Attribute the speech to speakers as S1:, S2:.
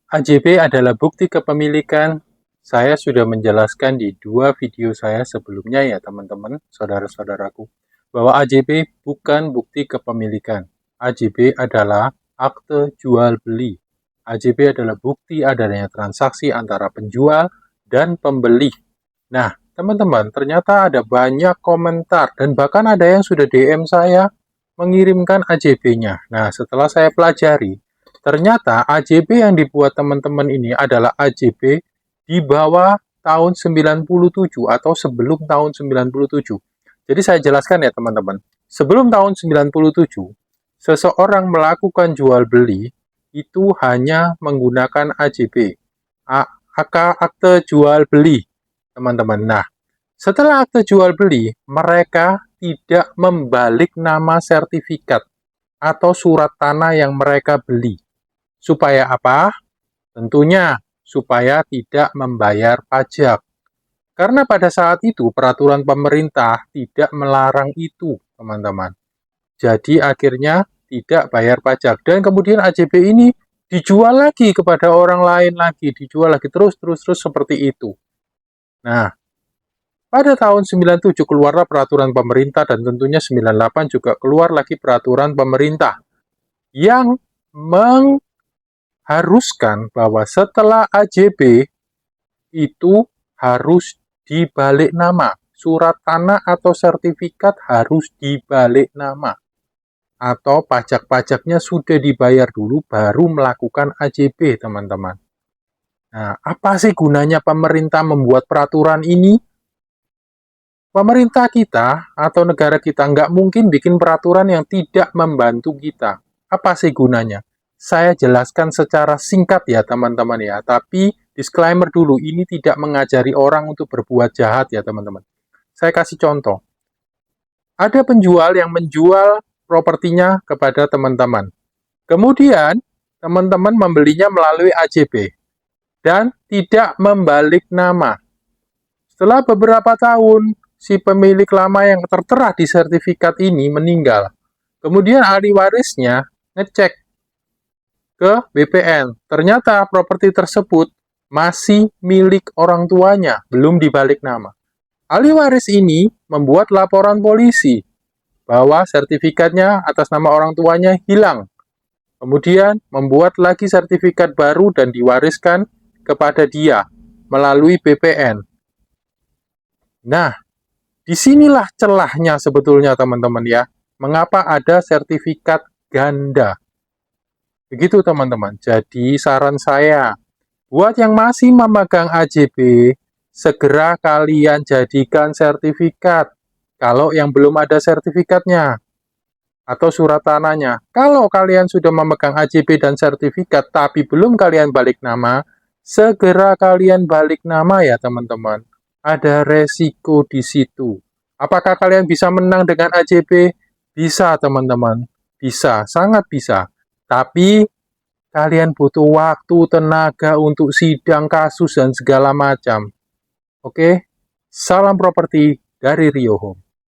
S1: AJB adalah bukti kepemilikan. Saya sudah menjelaskan di 2 video saya sebelumnya ya teman-teman, saudara-saudaraku, bahwa AJB bukan bukti kepemilikan. AJB adalah akte jual beli. AJB adalah bukti adanya transaksi antara penjual dan pembeli. Nah, teman-teman, ternyata ada banyak komentar dan bahkan ada yang sudah DM saya mengirimkan AJB-nya. Nah, setelah saya pelajari, ternyata AJB yang dibuat teman-teman ini adalah AJB di bawah tahun 97 atau sebelum tahun 97. Jadi saya jelaskan ya teman-teman. Sebelum tahun 97, seseorang melakukan jual beli itu hanya menggunakan AJB, akte jual beli, teman-teman. Nah, setelah akte jual beli, mereka tidak membalik nama sertifikat atau surat tanah yang mereka beli. Supaya apa? Tentunya supaya tidak membayar pajak. Karena pada saat itu peraturan pemerintah tidak melarang itu, teman-teman. Jadi akhirnya tidak bayar pajak. Dan kemudian AJB ini dijual lagi kepada orang lain lagi, dijual lagi terus seperti itu. Nah, pada tahun 97 keluarlah peraturan pemerintah dan tentunya 98 juga keluar lagi peraturan pemerintah yang haruskan bahwa setelah AJB itu harus dibalik nama. Surat tanah atau sertifikat harus dibalik nama. Atau pajak-pajaknya sudah dibayar dulu baru melakukan AJB, teman-teman. Nah, apa sih gunanya pemerintah membuat peraturan ini? Pemerintah kita atau negara kita nggak mungkin bikin peraturan yang tidak membantu kita. Apa sih gunanya? Saya jelaskan secara singkat ya teman-teman ya, tapi disclaimer dulu, ini tidak mengajari orang untuk berbuat jahat ya teman-teman. Saya kasih contoh. Ada penjual yang menjual propertinya kepada teman-teman. Kemudian, teman-teman membelinya melalui AJB dan tidak membalik nama. Setelah beberapa tahun, si pemilik lama yang tertera di sertifikat ini meninggal. Kemudian ahli warisnya ngecek ke BPN. Ternyata properti tersebut masih milik orang tuanya, belum dibalik nama. Ahli waris ini membuat laporan polisi bahwa sertifikatnya atas nama orang tuanya hilang. Kemudian membuat lagi sertifikat baru dan diwariskan kepada dia melalui BPN. Nah, disinilah celahnya sebetulnya teman-teman ya. Mengapa ada sertifikat ganda? Begitu teman-teman. Jadi saran saya, buat yang masih memegang AJB, segera kalian jadikan sertifikat. Kalau yang belum ada sertifikatnya, atau surat tanahnya. Kalau kalian sudah memegang AJB dan sertifikat, tapi belum kalian balik nama, segera kalian balik nama ya teman-teman. Ada resiko di situ. Apakah kalian bisa menang dengan AJB? Bisa teman-teman. Bisa, sangat bisa. Tapi kalian butuh waktu, tenaga untuk sidang kasus dan segala macam. Oke? Salam properti dari Rio Home.